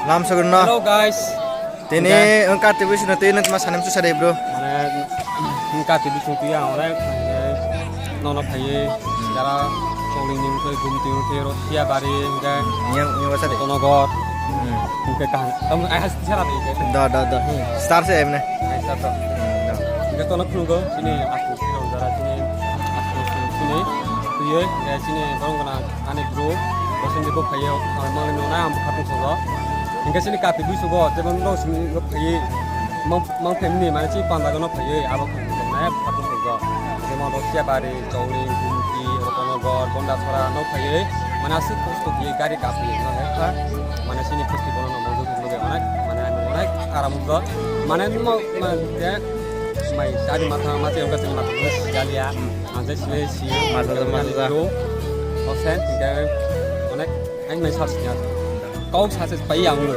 Lam sagun no. Hello guys. Tini engkau tiba sih nanti nanti mas hanem susah deh bro. Mana engkau tiba suatu yang orang nono paye secara soling nih untuk gumti untuk Rusia bari enggak Yang masa deh. Tonogor enggak kan kamu ayah secara deh Dah. Start sih emne. ayah satu enggak tonok nunggu sini aku sini udara sini aku sini tuh ya enggak sini orang kena aneh bro bosan juga paye mau nona am katung sogo enggak sini kati bu sogo tapi nggak sini nggak paye mau family mana sih pantai nggak paye abang nona katung sogo mau Rusia bari soling gumti Tonogor Bonda Sora no paye mana sih posto dia gari kapi no heka mana sini festival no mau dulu mana karamuga mana mau dia mai sadi mata yang kasih mata galia anda sih Masa. osen tidak mana anh mai sasnya kau sasnya paye yang lu